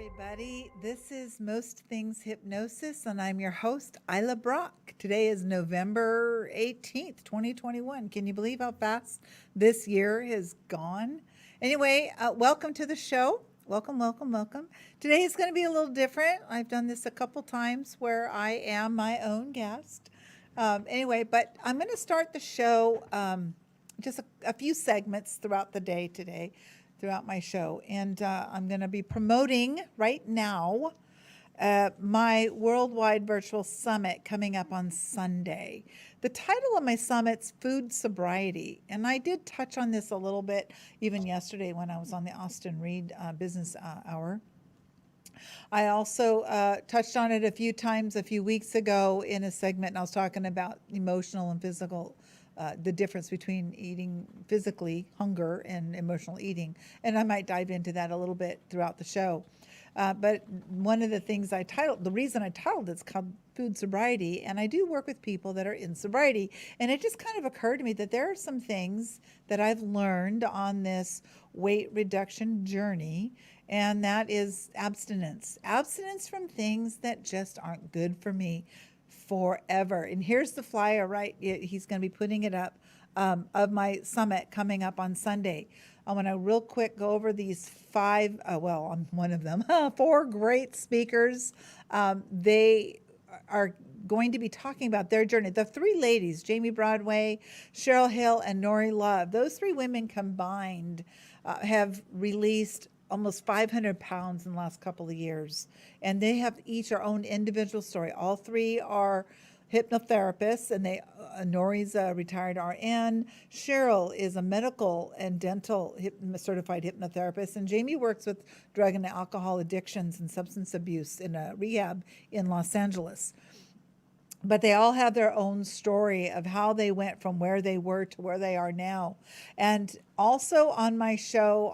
everybody. This is Most Things Hypnosis, and I'm your host, Ilah Brock. Today is November 18th, 2021. Can you believe how fast this year has gone? Anyway, welcome to the show. Welcome, welcome, welcome. Today is going to be a little different. I've done this a couple times where I am my own guest. Anyway, but I'm going to start the show just a few segments throughout the day today, throughout my show. And I'm going to be promoting right now my worldwide virtual summit coming up on Sunday. The title of my summit's Food Sobriety. And I did touch on this a little bit even yesterday when I was on the Austin Reed Business Hour. I also touched on it a few times a few weeks ago in a segment, and I was talking about emotional and physical, the difference between eating physically, hunger, and emotional eating. And I might dive into that a little bit throughout the show. But one of the things the reason I titled it's called Food Sobriety, and I do work with people that are in sobriety. And it just kind of occurred to me that there are some things that I've learned on this weight reduction journey, and that is abstinence. Abstinence from things that just aren't good for me forever. And here's the flyer, right? He's going to be putting it up of my summit coming up on Sunday. I want to real quick go over these five, I'm one of them, four great speakers. They are going to be talking about their journey. The three ladies, Jamie Broadway, Cheryl Hill, and Nori Love, those three women combined have released almost 500 pounds in the last couple of years. And they have each their own individual story. All three are hypnotherapists, and Nori's a retired RN. Cheryl is a medical and dental certified hypnotherapist, and Jamie works with drug and alcohol addictions and substance abuse in a rehab in Los Angeles. But they all have their own story of how they went from where they were to where they are now. And also on my show,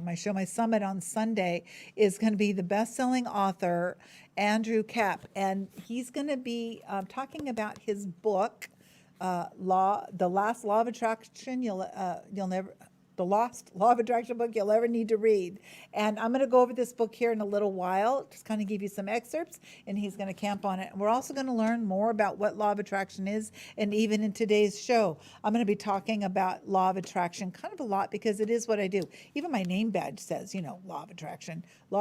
my summit on Sunday is going to be the best-selling author, Andrew Kapp. And he's going to be talking about his book, The Last Law of Attraction the Lost Law of Attraction book you'll ever need to read. And I'm going to go over this book here in a little while, just kind of give you some excerpts, and he's going to camp on it. We're also going to learn more about what Law of Attraction is, and even in today's show, I'm going to be talking about Law of Attraction kind of a lot because it is what I do. Even my name badge says, Law of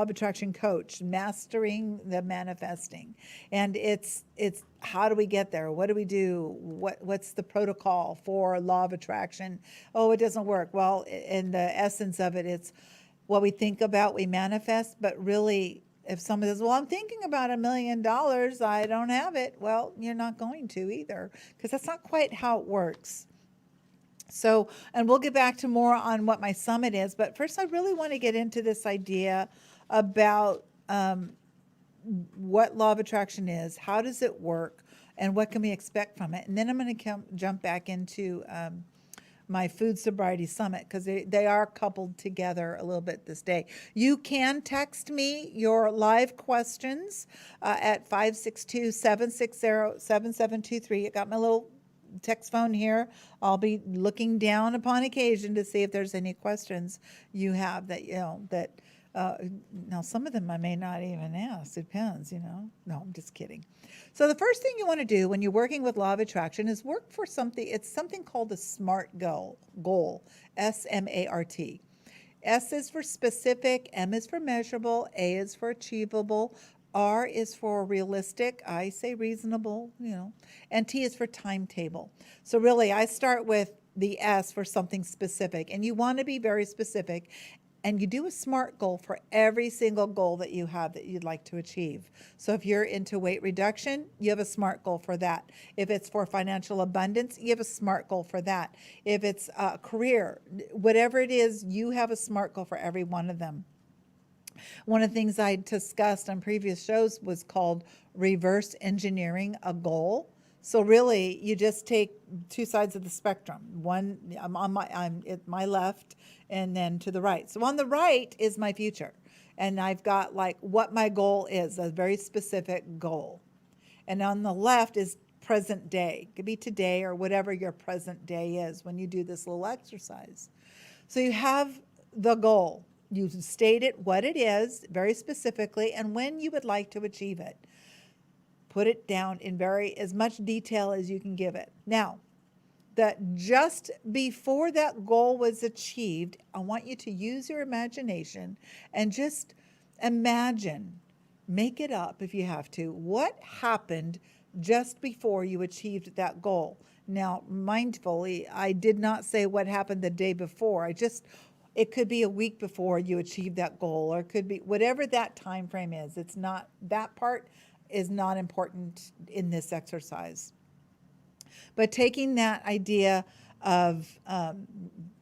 Attraction Coach, Mastering the Manifesting. And it's how do we get there? What do we do? What's the protocol for Law of Attraction? Oh, it doesn't work. Well, in the essence of it, it's what we think about, we manifest. But really, if someone says, well, I'm thinking about $1 million, I don't have it. Well, you're not going to either, because that's not quite how it works. So, and we'll get back to more on what my summit is. But first, I really want to get into this idea about what Law of Attraction is, how does it work, and what can we expect from it. And then I'm going to jump back into my Food Sobriety Summit, because they are coupled together a little bit this day. You can text me your live questions at 562-760-7723. I got my little text phone here. I'll be looking down upon occasion to see if there's any questions you have that, now some of them I may not even ask. It depends, No, I'm just kidding. So the first thing you want to do when you're working with Law of Attraction is work for something. It's something called a SMART goal, S-M-A-R-T. S is for specific, M is for measurable, A is for achievable, R is for realistic, I say reasonable, and T is for timetable. So really, I start with the S for something specific, and you want to be very specific. And you do a SMART goal for every single goal that you have that you'd like to achieve. So if you're into weight reduction, you have a SMART goal for that. If it's for financial abundance, you have a SMART goal for that. If it's a career, whatever it is, you have a SMART goal for every one of them. One of the things I discussed on previous shows was called reverse engineering a goal. So really, you just take two sides of the spectrum. One, I'm at my left, and then to the right. So on the right is my future, and I've got like what my goal is, a very specific goal. And on the left is present day. It could be today or whatever your present day is when you do this little exercise. So you have the goal. You state it, what it is, very specifically, and when you would like to achieve it. Put it down in as much detail as you can give it. Now, that just before that goal was achieved, I want you to use your imagination and just imagine, make it up if you have to, what happened just before you achieved that goal. Now, mindfully, I did not say what happened the day before. It could be a week before you achieved that goal, or it could be whatever that time frame is. It's not, that part is not important in this exercise. But taking that idea of,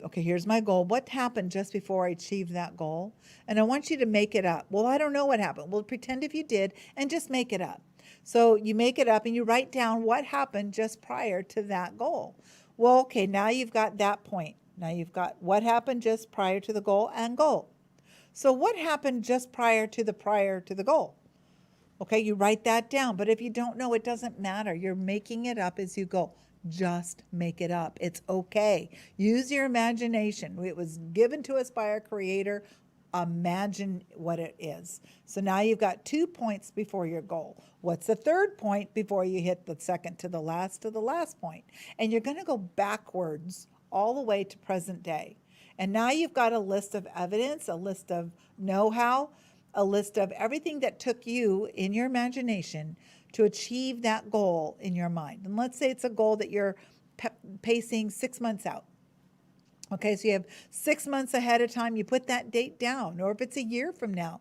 okay, here's my goal. What happened just before I achieved that goal? And I want you to make it up. Well, I don't know what happened. Well, pretend if you did and just make it up. So you make it up and you write down what happened just prior to that goal. Well, okay, now you've got that point. Now you've got what happened just prior to the goal and goal. So what happened just prior to the goal? Okay, you write that down. But if you don't know, it doesn't matter. You're making it up as you go. Just make it up. It's okay. Use your imagination. It was given to us by our Creator. Imagine what it is. So now you've got 2 points before your goal. What's the third point before you hit the second to the last point? And you're going to go backwards all the way to present day. And now you've got a list of evidence, a list of know-how, a list of everything that took you in your imagination to achieve that goal in your mind. And let's say it's a goal that you're pacing 6 months out. Okay, so you have 6 months ahead of time, you put that date down. Or if it's a year from now,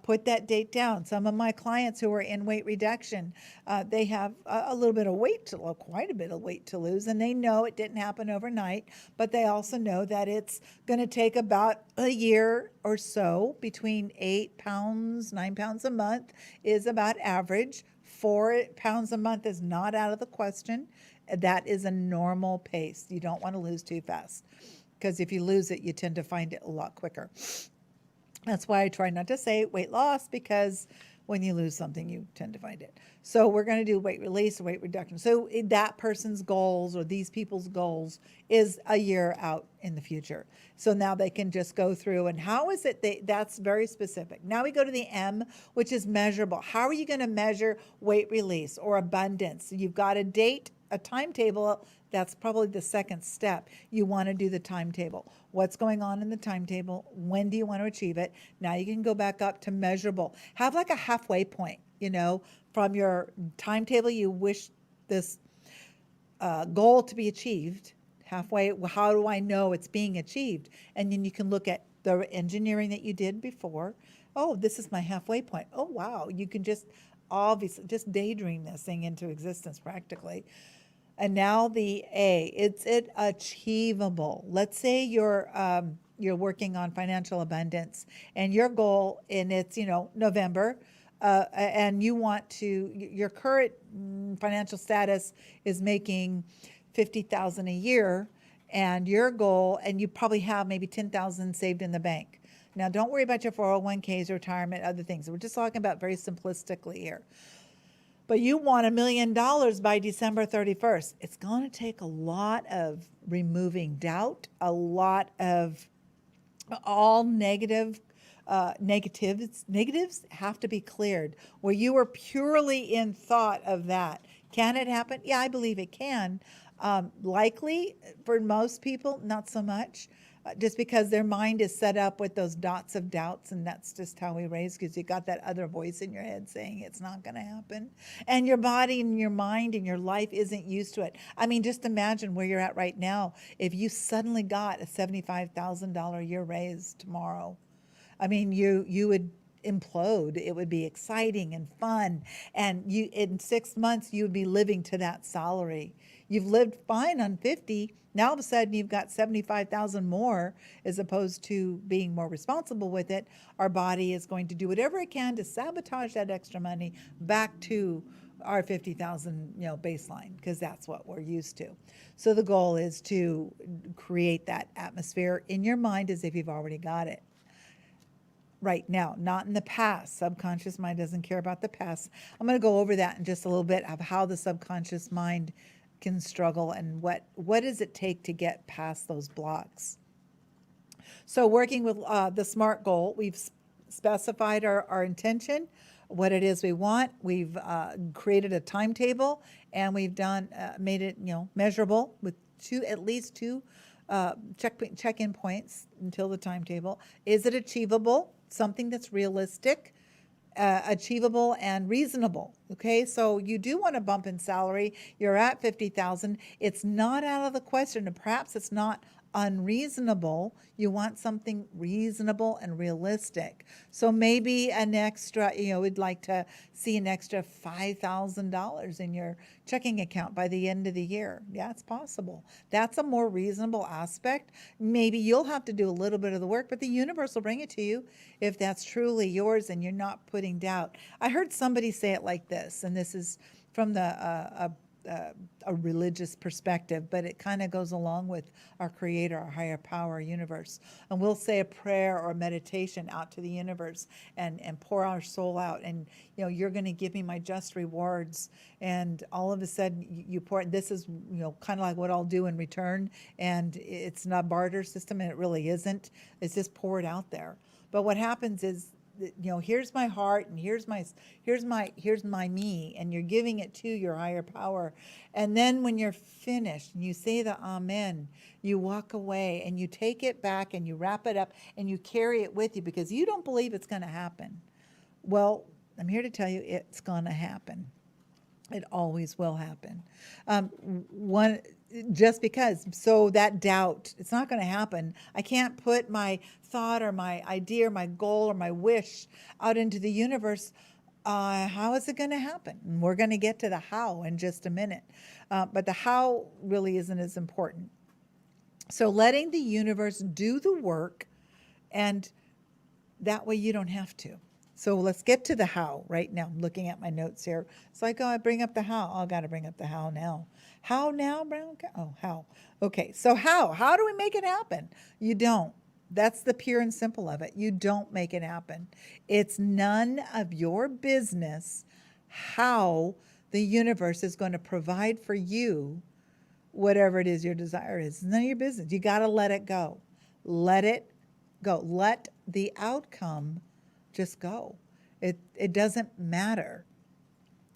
put that date down. Some of my clients who are in weight reduction, they have a little bit of weight, quite a bit of weight to lose, and they know it didn't happen overnight, but they also know that it's going to take about a year or so. Between 8 pounds, 9 pounds a month is about average. 4 pounds a month is not out of the question. That is a normal pace. You don't want to lose too fast, because if you lose it, you tend to find it a lot quicker. That's why I try not to say weight loss, because when you lose something, you tend to find it. So we're going to do weight release, weight reduction. So that person's goals or these people's goals is a year out in the future. So now they can just go through, and how is it that's very specific. Now we go to the M, which is measurable. How are you going to measure weight release or abundance? You've got a date, a timetable. That's probably the second step. You want to do the timetable. What's going on in the timetable? When do you want to achieve it? Now you can go back up to measurable. Have like a halfway point, from your timetable. You wish this goal to be achieved. Halfway, how do I know it's being achieved? And then you can look at the engineering that you did before. Oh, this is my halfway point. Oh, wow. You can just obviously just daydream this thing into existence practically. And now the A, it's achievable. Let's say you're working on financial abundance, and your goal, and it's November, and you want to, your current financial status is making $50,000 a year, and your goal, and you probably have maybe $10,000 saved in the bank. Now, don't worry about your 401ks, retirement, other things. We're just talking about very simplistically here. But you want $1 million by December 31st. It's going to take a lot of removing doubt, a lot of all negatives have to be cleared, where you are purely in thought of that. Can it happen? Yeah, I believe it can. Likely for most people, not so much. Just because their mind is set up with those dots of doubts, and that's just how we raise, because you got that other voice in your head saying it's not going to happen. And your body and your mind and your life isn't used to it. I mean, just imagine where you're at right now. If you suddenly got a $75,000 a year raise tomorrow, I mean, you would implode. It would be exciting and fun. And you, in 6 months, you would be living to that salary. You've lived fine on 50. Now all of a sudden you've got 75,000 more, as opposed to being more responsible with it. Our body is going to do whatever it can to sabotage that extra money back to our 50,000, baseline, because that's what we're used to. So the goal is to create that atmosphere in your mind as if you've already got it right now, not in the past. Subconscious mind doesn't care about the past. I'm going to go over that in just a little bit of how the subconscious mind can struggle and what does it take to get past those blocks. So working with the SMART goal, we've specified our intention, what it is we want. We've created a timetable, and we've done made it measurable with at least two check-in points until the timetable. Is it achievable? Something that's realistic, achievable and reasonable. Okay, so you do want to bump in salary. You're at 50,000. It's not out of the question, and perhaps it's not unreasonable. You want something reasonable and realistic. So maybe an extra, would like to see an extra $5,000 in your checking account by the end of the year. Yeah, it's possible. That's a more reasonable aspect. Maybe you'll have to do a little bit of the work, but the universe will bring it to you if that's truly yours and you're not putting doubt. I heard somebody say it like this, and this is from a religious perspective, but it kind of goes along with our creator, our higher power, our universe. And we'll say a prayer or a meditation out to the universe and pour our soul out. And, you're going to give me my just rewards. And all of a sudden you pour, this is, kind of like what I'll do in return. And it's not a barter system, and it really isn't. It's just poured out there. But what happens is, here's my heart, and here's my me, and you're giving it to your higher power. And then when you're finished and you say the amen, you walk away and you take it back and you wrap it up and you carry it with you because you don't believe it's going to happen. Well, I'm here to tell you it's going to happen. It always will happen. Just because, so that doubt, it's not going to happen. I can't put my thought or my idea or my goal or my wish out into the universe. How is it going to happen? And we're going to get to the how in just a minute. But the how really isn't as important. So letting the universe do the work, and that way you don't have to. So let's get to the how right now. I'm looking at my notes here. So I bring up the how. I got to bring up the how now. How now, Brown? Oh, how. Okay, so how? How do we make it happen? You don't. That's the pure and simple of it. You don't make it happen. It's none of your business how the universe is going to provide for you whatever it is your desire is. It's none of your business. You got to let it go. Let it go. Let the outcome just go. It doesn't matter.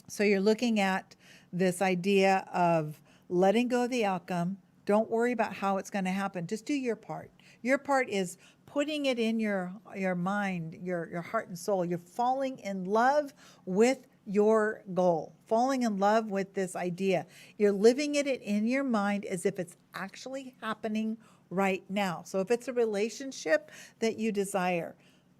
So you're looking at this idea of letting go of the outcome. Don't worry about how it's going to happen. Just do your part. Your part is putting it in your mind, your heart and soul. You're falling in love with your goal, falling in love with this idea. You're living it in your mind as if it's actually happening right now. So if it's a relationship that you desire,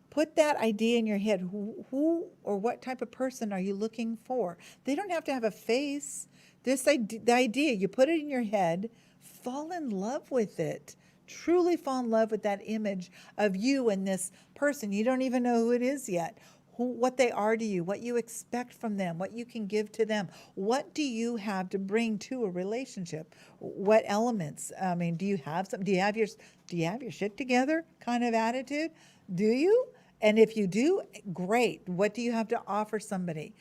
put that idea in your head. Who or what type of person are you looking for? They don't have to have a face. The idea, you put it in your head, fall in love with it. Truly fall in love with that image of you and this person. You don't even know who it is yet. What they are to you, what you expect from them, what you can give to them. What do you have to bring to a relationship? What elements? I mean, do you have some? Do you have your shit together kind of attitude? Do you? And if you do, great. What do you have to offer somebody?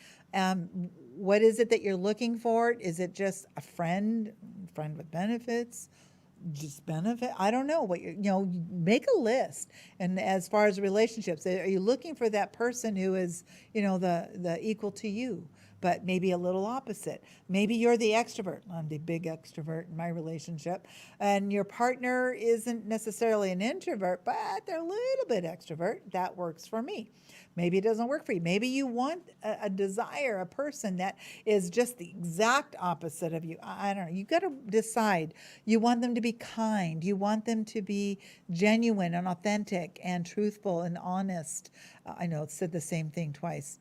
What is it that you're looking for? Is it just a friend with benefits? Just benefit? I don't know what make a list. And as far as relationships, are you looking for that person who is, the equal to you, but maybe a little opposite? Maybe you're the extrovert. I'm the big extrovert in my relationship, and your partner isn't necessarily an introvert, but they're a little bit extrovert. That works for me. Maybe it doesn't work for you. Maybe you want a desire, a person that is just the exact opposite of you. I don't know. You got to decide. You want them to be kind. You want them to be genuine and authentic and truthful and honest. I know it said the same thing twice.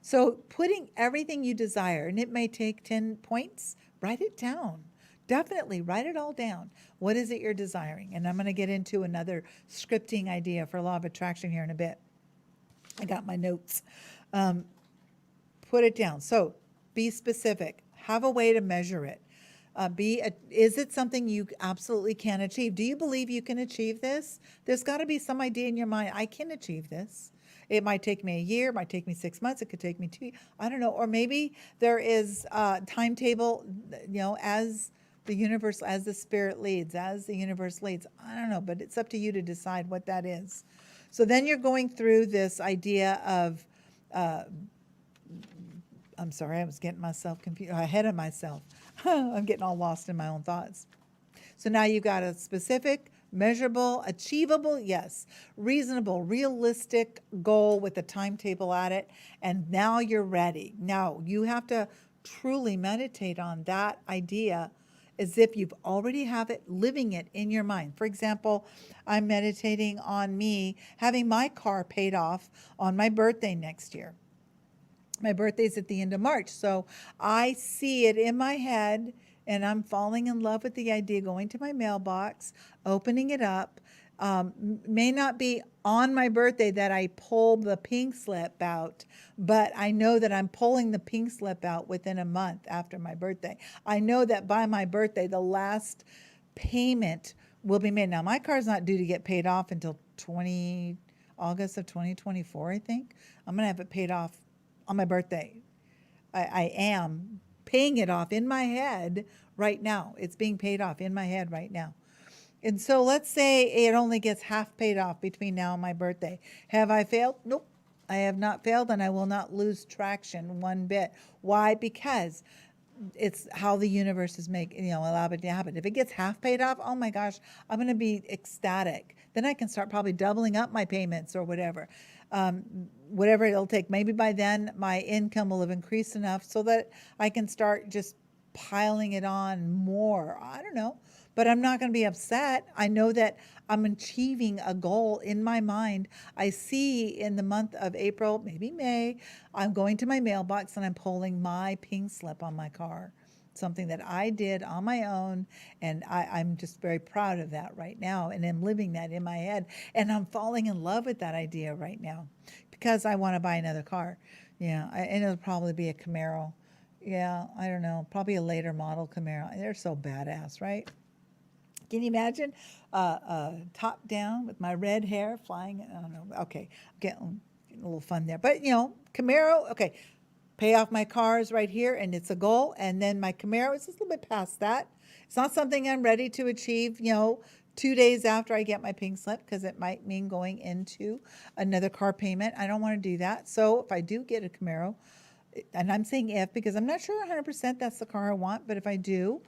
So putting everything you desire, and it may take 10 points, write it down. Definitely write it all down. What is it you're desiring? And I'm going to get into another scripting idea for law of attraction here in a bit. I got my notes. Put it down. So be specific. Have a way to measure it. Is it something you absolutely can achieve? Do you believe you can achieve this? There's got to be some idea in your mind, I can achieve this. It might take me a year, it might take me 6 months, it could take me 2 years, I don't know. Or maybe there is a timetable, as the universe, as the spirit leads, as the universe leads. I don't know, but it's up to you to decide what that is. So then you're going through this idea of, I'm sorry, I was getting myself confused, ahead of myself. I'm getting all lost in my own thoughts. So now you've got a specific, measurable, achievable, yes, reasonable, realistic goal with a timetable at it, and now you're ready. Now you have to truly meditate on that idea as if you've already have it, living it in your mind. For example, I'm meditating on me having my car paid off on my birthday next year. My birthday's at the end of March, so I see it in my head, and I'm falling in love with the idea, going to my mailbox, opening it up. May not be on my birthday that I pull the pink slip out, but I know that I'm pulling the pink slip out within a month after my birthday. I know that by my birthday, the last payment will be made. Now, my car's not due to get paid off until August of 2024, I think. I'm going to have it paid off on my birthday. I am paying it off in my head right now. It's being paid off in my head right now. And so let's say it only gets half paid off between now and my birthday. Have I failed? Nope. I have not failed, and I will not lose traction one bit. Why? Because it's how the universe is allow it to happen. If it gets half paid off, oh my gosh, I'm going to be ecstatic. Then I can start probably doubling up my payments or whatever. Whatever it'll take. Maybe by then my income will have increased enough so that I can start just piling it on more. I don't know, but I'm not going to be upset. I know that I'm achieving a goal in my mind. I see in the month of April, maybe May, I'm going to my mailbox and I'm pulling my pink slip on my car. Something that I did on my own, and I'm just very proud of that right now, and I'm living that in my head, and I'm falling in love with that idea right now because I want to buy another car. Yeah, and it'll probably be a Camaro. Yeah, I don't know, probably a later model Camaro. They're so badass, right? Can you imagine top down with my red hair flying? I don't know. Okay, getting a little fun there, but Camaro. Okay. Pay off my cars right here, and it's a goal. And then my Camaro is just a little bit past that. It's not something I'm ready to achieve, 2 days after I get my pink slip, because it might mean going into another car payment. I don't want to do that. So if I do get a Camaro, and I'm saying if, because I'm not sure 100% that's the car I want, but if I do,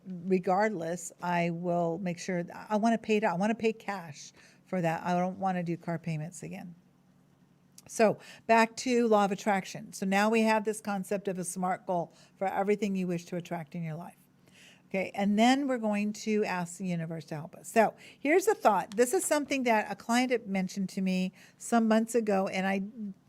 regardless, I will make sure I want to pay it out. I want to pay cash for that. I don't want to do car payments again. So back to law of attraction. So now we have this concept of a SMART goal for everything you wish to attract in your life. Okay, and then we're going to ask the universe to help us. So here's a thought. This is something that a client had mentioned to me some months ago, and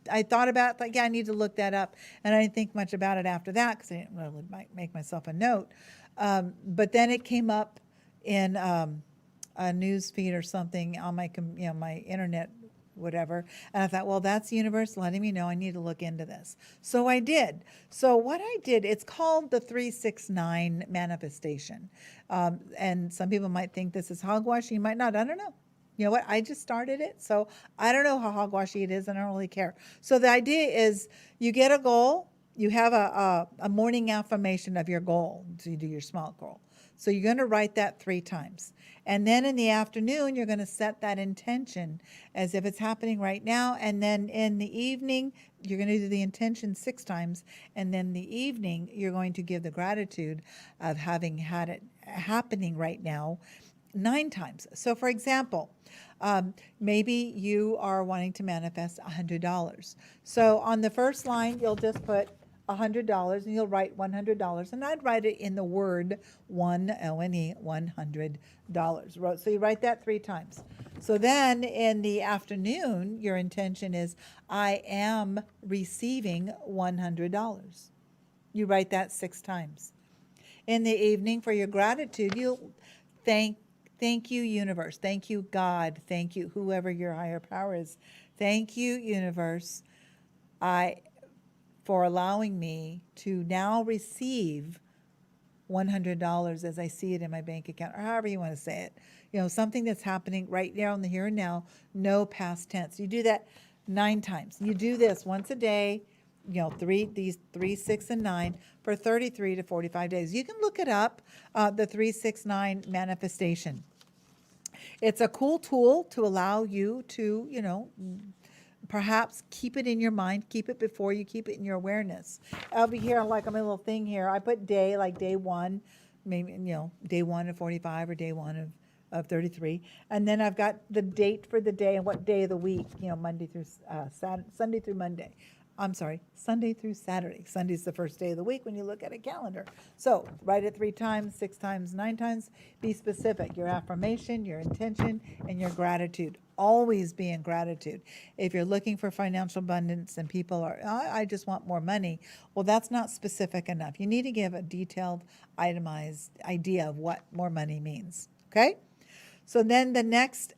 I thought about, like, yeah, I need to look that up. And I didn't think much about it after that because I didn't really make myself a note. But then it came up in a news feed or something on my, my internet, whatever. And I thought, well, that's the universe letting me know I need to look into this. So I did. So what I did, it's called the 369 manifestation. And some people might think this is hogwash. You might not. I don't know. You know what? I just started it. So I don't know how hogwashy it is. I don't really care. So the idea is you get a goal. You have a morning affirmation of your goal. So you do your small goal. So you're going to write that 3 times. And then in the afternoon, you're going to set that intention as if it's happening right now. And then in the evening, you're going to do the intention 6 times. And then the evening, you're going to give the gratitude of having had it happening right now 9 times. So for example, maybe you are wanting to manifest $100. So on the first line, you'll just put $100 and you'll write $100, and I'd write it in the word one, O-N-E, $100. So you write that 3 times. So then in the afternoon, your intention is, I am receiving $100. You write that 6 times. In the evening, for your gratitude, you'll thank you, universe. Thank you, God. Thank you, whoever your higher power is. Thank you, universe. For allowing me to now receive $100 as I see it in my bank account, or however you want to say it. Something that's happening right now in the here and now, no past tense. You do that 9 times. You do this once a day. these 3, 6, and 9 for 33 to 45 days. You can look it up, the 3, 6, 9 manifestation. It's a cool tool to allow you to, perhaps keep it in your mind, keep it before you keep it in your awareness. Over here, like my little thing here, I put day, like day 1, maybe, day 1 of 45 or day 1 of 33. And then I've got the date for the day and what day of the week, Monday through Sunday through Monday. I'm sorry, Sunday through Saturday. Sunday's the first day of the week when you look at a calendar. So write it 3 times, 6 times, 9 times. Be specific. Your affirmation, your intention, and your gratitude. Always be in gratitude. If you're looking for financial abundance and people are, I just want more money, well, that's not specific enough. You need to give a detailed, itemized idea of what more money means. Okay? So then the next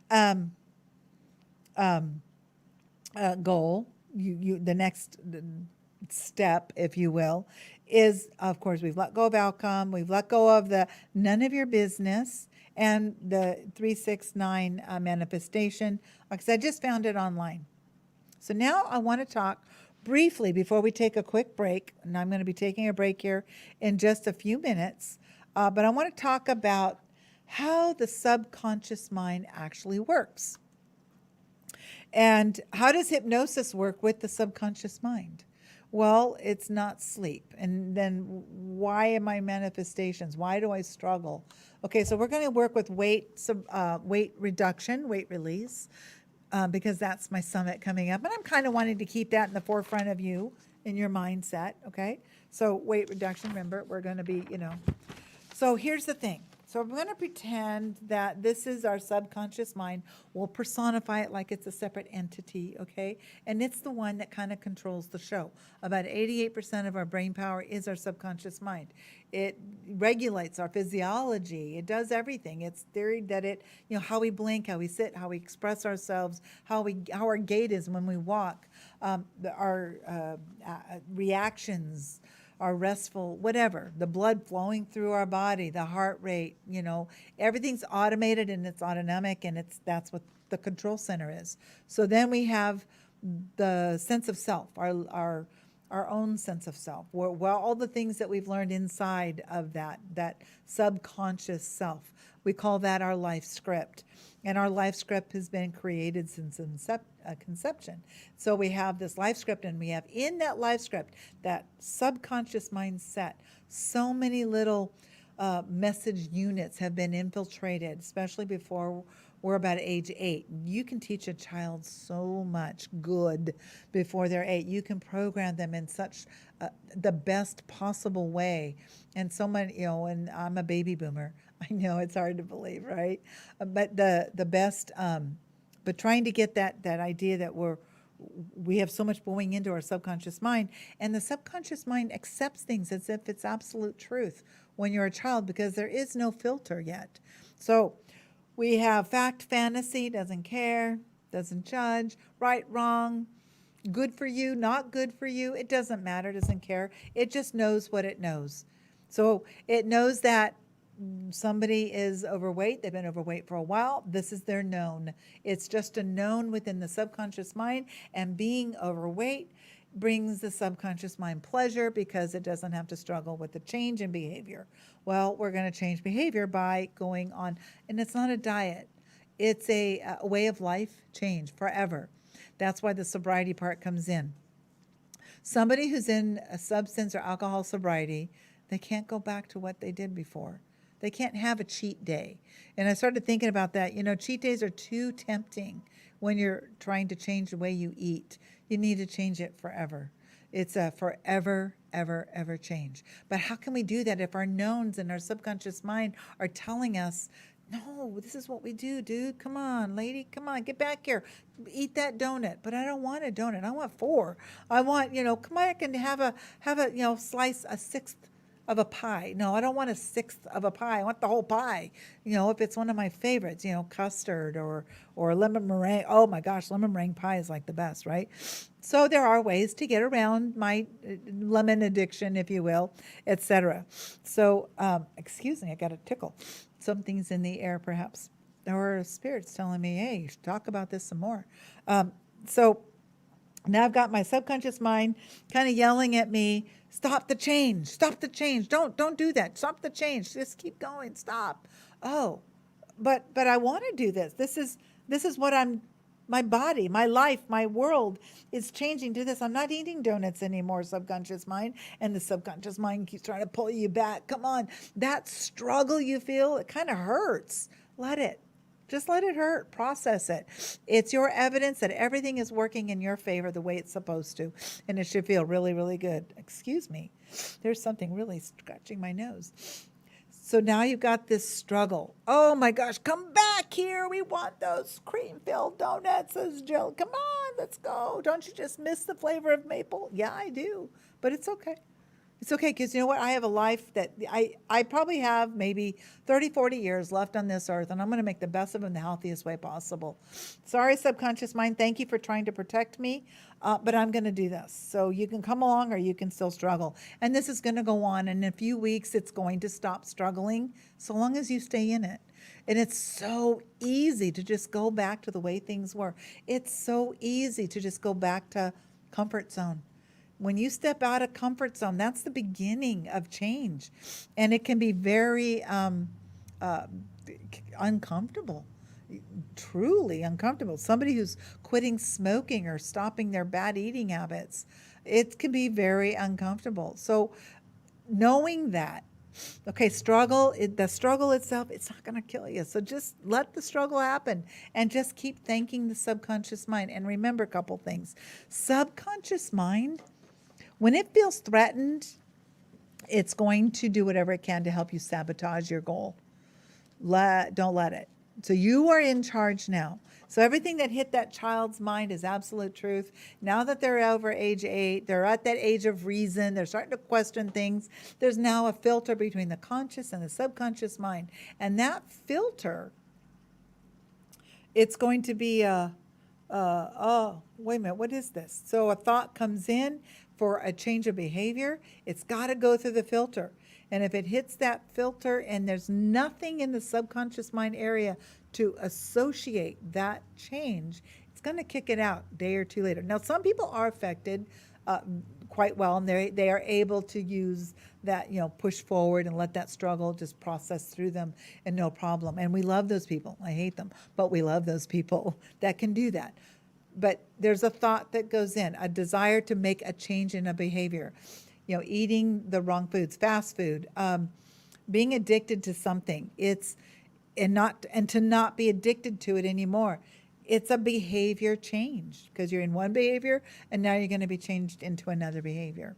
goal, the next step, if you will, is, of course, we've let go of outcome, we've let go of the none of your business, and the 3, 6, 9 manifestation, because I just found it online. So now I want to talk briefly before we take a quick break, and I'm going to be taking a break here in just a few minutes, but I want to talk about how the subconscious mind actually works. And how does hypnosis work with the subconscious mind? Well, it's not sleep. And then why am I manifestations? Why do I struggle? Okay, so we're going to work with weight reduction, weight release, because that's my summit coming up. And I'm kind of wanting to keep that in the forefront of you in your mindset, okay? So weight reduction, remember, we're going to be, So here's the thing. So I'm going to pretend that this is our subconscious mind. We'll personify it like it's a separate entity, okay? And it's the one that kind of controls the show. About 88% of our brain power is our subconscious mind. It regulates our physiology. It does everything. It's theory that it, how we blink, how we sit, how we express ourselves, how our gait is when we walk, our reactions, our restful, whatever, the blood flowing through our body, the heart rate, everything's automated and it's autonomic, and that's what the control center is. So then we have the sense of self, our own sense of self, where all the things that we've learned inside of that subconscious self. We call that our life script. And our life script has been created since conception. So we have this life script, and we have in that life script, that subconscious mindset, so many little message units have been infiltrated, especially before we're about age 8. You can teach a child so much good before they're 8. You can program them in such the best possible way. And so many, and I'm a baby boomer. I know it's hard to believe, right? But the best, but trying to get that idea that we have so much going into our subconscious mind, and the subconscious mind accepts things as if it's absolute truth when you're a child, because there is no filter yet. So we have fact, fantasy, doesn't care, doesn't judge, right, wrong, good for you, not good for you. It doesn't matter, doesn't care. It just knows what it knows. So it knows that somebody is overweight, they've been overweight for a while, this is their known. It's just a known within the subconscious mind, and being overweight brings the subconscious mind pleasure because it doesn't have to struggle with the change in behavior. Well, we're going to change behavior by going on, and it's not a diet, it's a way of life change forever. That's why the sobriety part comes in. Somebody who's in a substance or alcohol sobriety, they can't go back to what they did before. They can't have a cheat day. And I started thinking about that. Cheat days are too tempting when you're trying to change the way you eat. You need to change it forever. It's a forever, ever change. But how can we do that if our knowns and our subconscious mind are telling us, no, this is what we do, dude. Come on, lady. Come on, get back here. Eat that donut. But I don't want a donut. I want 4. I want, come on, I can have a slice, a sixth of a pie. No, I don't want a sixth of a pie. I want the whole pie. If it's one of my favorites, custard or lemon meringue. Oh my gosh, lemon meringue pie is like the best, right? So there are ways to get around my lemon addiction, if you will, etc. So, excuse me, I got a tickle. Something's in the air, perhaps. There are spirits telling me, hey, you should talk about this some more. So Now I've got my subconscious mind kind of yelling at me, stop the change, stop the change. Don't do that. Stop the change. Just keep going. Stop. Oh, but I want to do this. This is what my body, my life, my world is changing to this. I'm not eating donuts anymore, subconscious mind. And the subconscious mind keeps trying to pull you back. Come on. That struggle you feel, it kind of hurts. Let it. Just let it hurt. Process it. It's your evidence that everything is working in your favor the way it's supposed to. And it should feel really, really good. Excuse me. There's something really scratching my nose. So now you've got this struggle. Oh my gosh, come back here. We want those cream-filled donuts, says Jill. Come on, let's go. Don't you just miss the flavor of maple? Yeah, I do. But it's okay. It's okay, because you know what? I have a life that I probably have maybe 30, 40 years left on this earth, and I'm going to make the best of it in the healthiest way possible. Sorry, subconscious mind. Thank you for trying to protect me, but I'm going to do this. So you can come along or you can still struggle. And this is going to go on. And in a few weeks, it's going to stop struggling so long as you stay in it. And it's so easy to just go back to the way things were. It's so easy to just go back to comfort zone. When you step out of comfort zone, that's the beginning of change. And it can be very uncomfortable, truly uncomfortable. Somebody who's quitting smoking or stopping their bad eating habits, it can be very uncomfortable. So knowing that, okay, the struggle itself, it's not going to kill you. So just let the struggle happen and just keep thanking the subconscious mind. And remember a couple things. Subconscious mind, when it feels threatened, it's going to do whatever it can to help you sabotage your goal. Don't let it. So you are in charge now. So everything that hit that child's mind is absolute truth. Now that they're over age 8, they're at that age of reason, they're starting to question things. There's now a filter between the conscious and the subconscious mind. And that filter, it's going to be oh, wait a minute, what is this? So a thought comes in for a change of behavior, it's got to go through the filter. And if it hits that filter and there's nothing in the subconscious mind area to associate that change, it's going to kick it out a day or two later. Now, some people are affected quite well, and they are able to use that, push forward and let that struggle just process through them and no problem. And we love those people. I hate them, but we love those people that can do that. But there's a thought that goes in, a desire to make a change in a behavior. Eating the wrong foods, fast food, being addicted to something. And to not be addicted to it anymore. It's a behavior change because you're in one behavior and now you're going to be changed into another behavior.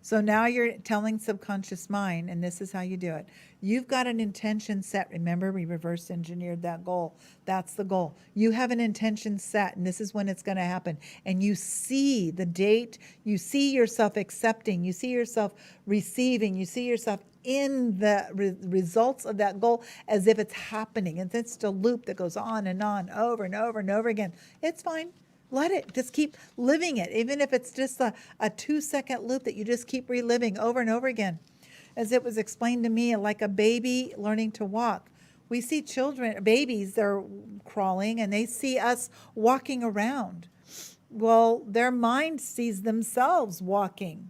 So now you're telling subconscious mind, and this is how you do it. You've got an intention set. Remember, we reverse engineered that goal. That's the goal. You have an intention set, and this is when it's going to happen. And you see the date. You see yourself accepting. You see yourself receiving. You see yourself in the results of that goal as if it's happening. And it's just a loop that goes on and on, over and over and over again. It's fine. Let it. Just keep living it, even if it's just a 2-second loop that you just keep reliving over and over again. As it was explained to me, like a baby learning to walk. We see babies, they're crawling, and they see us walking around. Well, their mind sees themselves walking.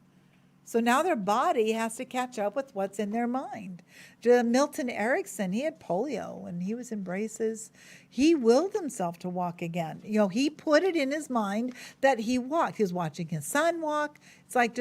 So now their body has to catch up with what's in their mind. Milton Erickson, he had polio and he was in braces. He willed himself to walk again. He put it in his mind that he walked. He was watching his son walk. It's it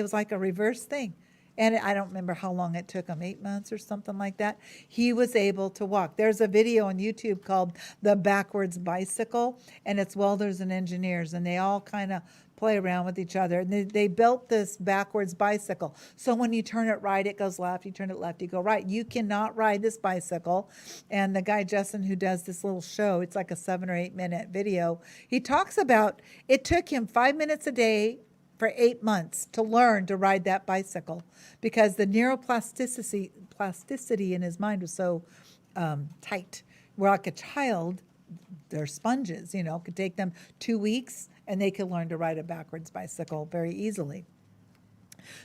was like a reverse thing. And I don't remember how long it took him, 8 months or something like that. He was able to walk. There's a video on YouTube called The Backwards Bicycle, and it's welders and engineers, and they all kind of play around with each other. And they built this backwards bicycle. So when you turn it right, it goes left. You turn it left, you go right. You cannot ride this bicycle. And the guy, Justin, who does this little show, it's like a 7 or 8 minute video. He talks about it took him 5 minutes a day for 8 months to learn to ride that bicycle because the neuroplasticity in his mind was so tight. Where like a child, they're sponges, could take them 2 weeks and they could learn to ride a backwards bicycle very easily.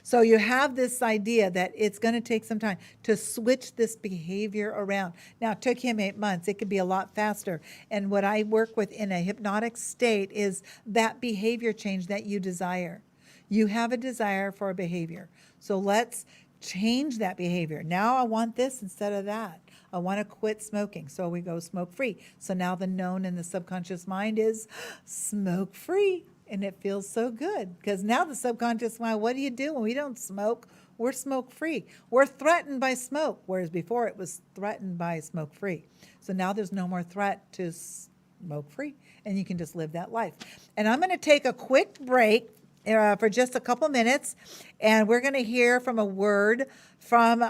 So you have this idea that it's going to take some time to switch this behavior around. Now, it took him 8 months. It could be a lot faster. And what I work with in a hypnotic state is that behavior change that you desire. You have a desire for a behavior. So let's change that behavior. Now I want this instead of that. I want to quit smoking. So we go smoke free. So now the known in the subconscious mind is smoke free. And it feels so good because now the subconscious mind, what do you do when we don't smoke? We're smoke free. We're threatened by smoke, whereas before it was threatened by smoke free. So now there's no more threat to smoke free, and you can just live that life. And I'm going to take a quick break for just a couple minutes, and we're going to hear from a word from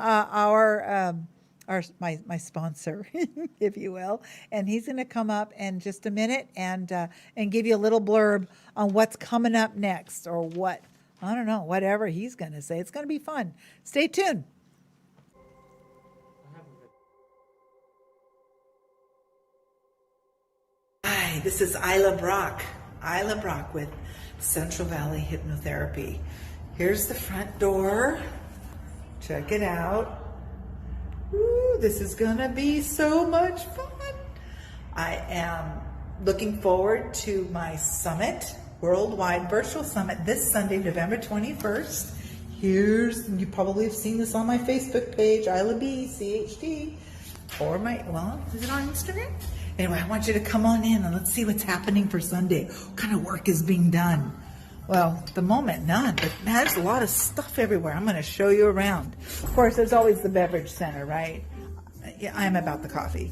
my sponsor, if you will, and he's going to come up in just a minute and give you a little blurb on what's coming up next, or what, I don't know, whatever he's going to say. It's going to be fun. Stay tuned. Hi, this is Ilah Brock. Ilah Brock with Central Valley Hypnotherapy. Here's the front door. Check it out. Ooh, this is gonna be so much fun. I am looking forward to my summit, worldwide virtual summit, this Sunday, November 21st. You probably have seen this on my Facebook page, Ilah B, CHD, or is it on Instagram? Anyway, I want you to come on in and let's see what's happening for Sunday. What kind of work is being done? Well, at the moment, none, but there's a lot of stuff everywhere. I'm going to show you around. Of course, there's always the beverage center, right? Yeah, I'm about the coffee.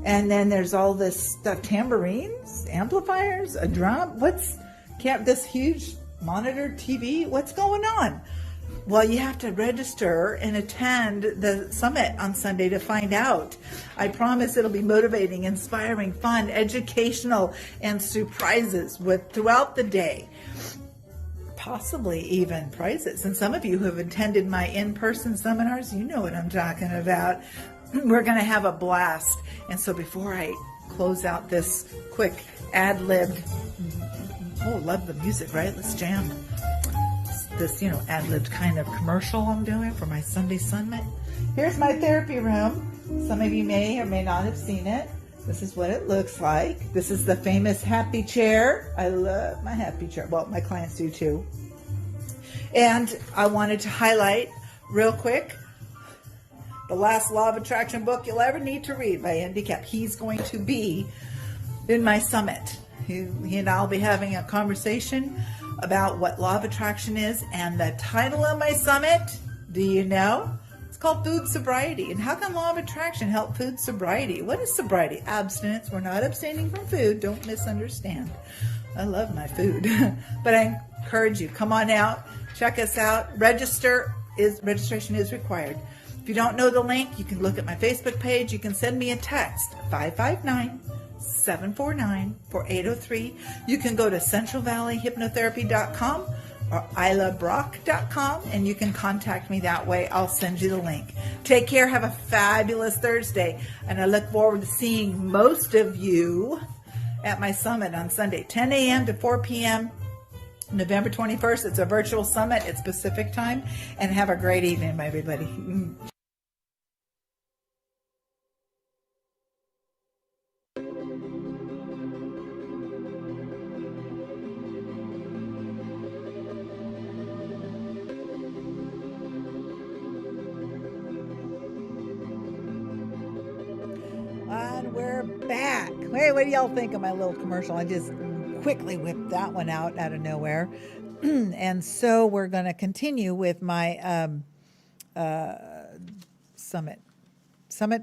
And then there's all this stuff, tambourines, amplifiers, a drum. This huge monitor TV? What's going on? Well, you have to register and attend the summit on Sunday to find out. I promise it'll be motivating, inspiring, fun, educational, and surprises throughout the day. Possibly even prizes. And some of you who have attended my in-person seminars, you know what I'm talking about. We're going to have a blast. And so before I close out this quick ad-libbed, love the music, right? Let's jam. This, ad-libbed kind of commercial I'm doing for my Sunday summit. Here's my therapy room. Some of you may or may not have seen it. This is what it looks like. This is the famous happy chair. I love my happy chair. Well, my clients do too. And I wanted to highlight real quick the last law of attraction book you'll ever need to read by Andy Cap. He's going to be in my summit. He and I'll be having a conversation about what law of attraction is. And the title of my summit, do you know? It's called Food Sobriety. And how can law of attraction help food sobriety? What is sobriety? Abstinence. We're not abstaining from food. Don't misunderstand. I love my food. But I encourage you, come on out, check us out. Registration is required. If you don't know the link, you can look at my Facebook page. You can send me a text, 559-749-4803. You can go to centralvalleyhypnotherapy.com or ilahbrock.com, and you can contact me that way. I'll send you the link. Take care. Have a fabulous Thursday, and I look forward to seeing most of you at my summit on Sunday, 10 a.m. to 4 p.m., November 21st. It's a virtual summit. It's Pacific time, and have a great evening, everybody. And we're back. Hey, what do y'all think of my little commercial? I just quickly whipped that one out of nowhere. And so we're going to continue with my summit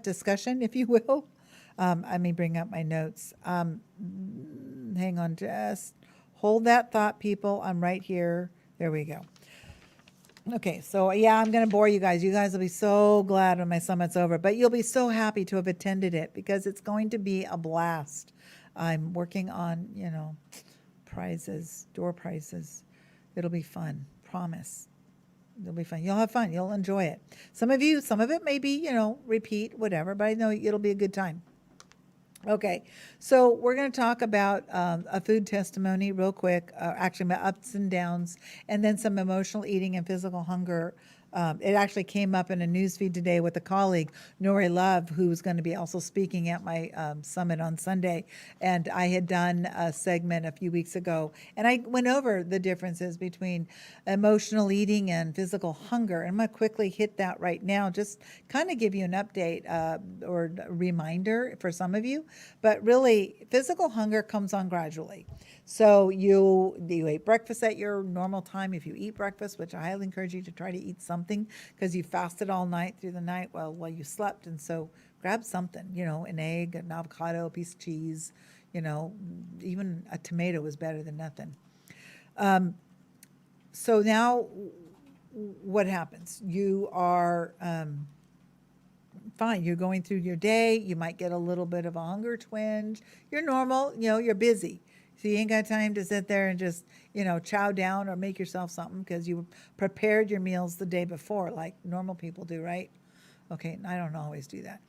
discussion, if you will. Let me bring up my notes. Hang on, just hold that thought, people. I'm right here. There we go. Okay, so yeah, I'm going to bore you guys. You guys will be so glad when my summit's over, but you'll be so happy to have attended it because it's going to be a blast. I'm working on, prizes, door prizes. It'll be fun, promise. It'll be fun. You'll have fun. You'll enjoy it. Some of it may be, repeat, whatever, but I know it'll be a good time. Okay, so we're going to talk about a food testimony real quick, actually my ups and downs, and then some emotional eating and physical hunger. It actually came up in a news feed today with a colleague, Nori Love, who's going to be also speaking at my summit on Sunday. And I had done a segment a few weeks ago, and I went over the differences between emotional eating and physical hunger. And I'm going to quickly hit that right now, just kind of give you an update or a reminder for some of you. But really, physical hunger comes on gradually. So you ate breakfast at your normal time. If you eat breakfast, which I highly encourage you to try to eat something because you fasted all night through the night while you slept, and so grab something, an egg, an avocado, a piece of cheese, even a tomato is better than nothing. So now what happens? You are fine. You're going through your day. You might get a little bit of a hunger twinge. You're normal, you're busy. So you ain't got time to sit there and just, chow down or make yourself something because you prepared your meals the day before like normal people do, right? Okay, I don't always do that.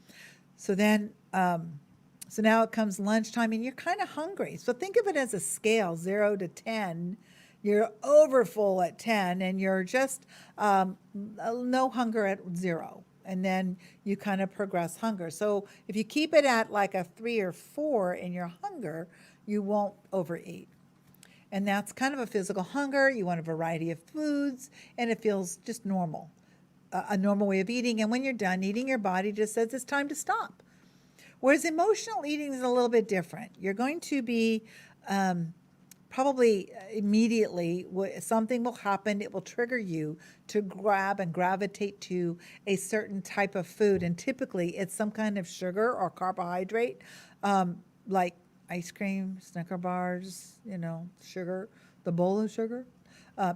So then, so now it comes lunchtime and you're kind of hungry. So think of it as a scale, 0 to 10. You're over full at 10 and you're just no hunger at 0. And then you kind of progress hunger. So if you keep it at like a 3 or 4 in your hunger, you won't overeat. And that's kind of a physical hunger. You want a variety of foods and it feels just normal, a normal way of eating. And when you're done eating, your body just says it's time to stop. Whereas emotional eating is a little bit different. You're going to be probably immediately, something will happen. It will trigger you to grab and gravitate to a certain type of food. And typically it's some kind of sugar or carbohydrate, like ice cream, Snicker bars, sugar, the bowl of sugar.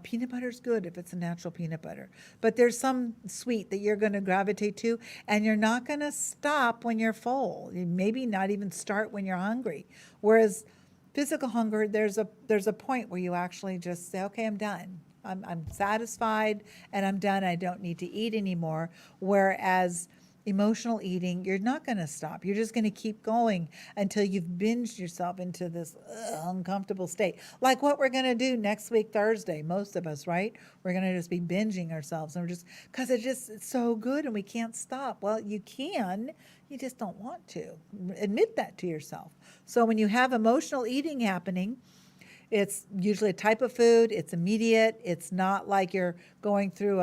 Peanut butter is good if it's a natural peanut butter. But there's some sweet that you're going to gravitate to, and you're not going to stop when you're full. You maybe not even start when you're hungry. Whereas physical hunger, there's a point where you actually just say, okay, I'm done. I'm satisfied and I'm done. I don't need to eat anymore. Whereas emotional eating, you're not going to stop. You're just going to keep going until you've binged yourself into this uncomfortable state. Like what we're going to do next week, Thursday, most of us, right? We're going to just be binging ourselves. And we're just, because it's so good and we can't stop. Well, you can, you just don't want to. Admit that to yourself. So when you have emotional eating happening, it's usually a type of food. It's immediate. It's not like you're going through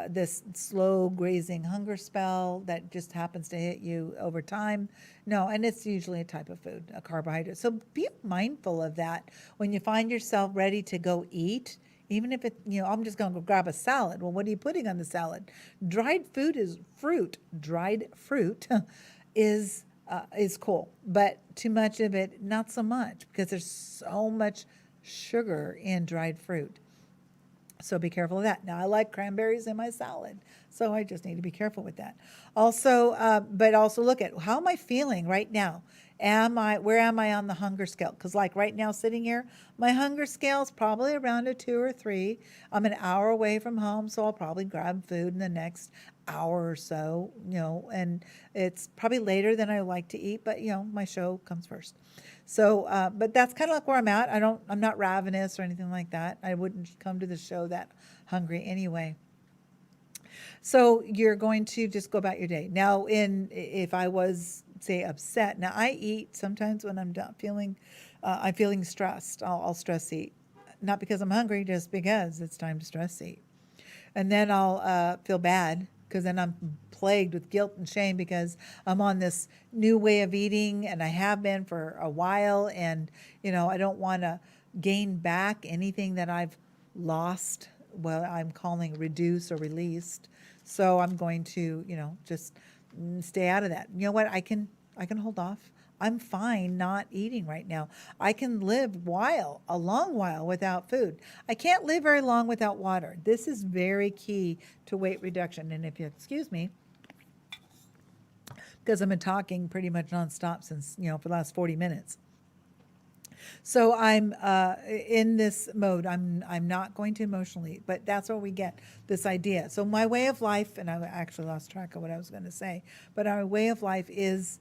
this slow grazing hunger spell that just happens to hit you over time. No, and it's usually a type of food, a carbohydrate. So be mindful of that when you find yourself ready to go eat. Even if I'm just going to go grab a salad. Well, what are you putting on the salad? Dried food is fruit. Dried fruit is cool, but too much of it, not so much, because there's so much sugar in dried fruit. So be careful of that. Now, I like cranberries in my salad, so I just need to be careful with that. Also, but also look at how am I feeling right now? Where am I on the hunger scale? Because like right now sitting here, my hunger scale is probably around a 2 or 3. I'm an hour away from home, so I'll probably grab food in the next hour or so, and it's probably later than I like to eat, but my show comes first. So, but that's kind of like where I'm at. I'm not ravenous or anything like that. I wouldn't come to the show that hungry anyway. So you're going to just go about your day. Now, if I was, say, upset, now I eat sometimes when I'm I'm feeling stressed. I'll stress eat. Not because I'm hungry, just because it's time to stress eat. And then I'll feel bad because then I'm plagued with guilt and shame because I'm on this new way of eating and I have been for a while, and I don't want to gain back anything that I've lost, well, I'm calling reduce or released. So I'm going to just stay out of that. You know what, I can hold off. I'm fine not eating right now. I can live a long while without food. I can't live very long without water. This is very key to weight reduction. And if you excuse me, because I've been talking pretty much nonstop since, for the last 40 minutes. So I'm in this mode. I'm not going to emotionally, but that's where we get this idea. So my way of life, and I actually lost track of what I was going to say, but our way of life is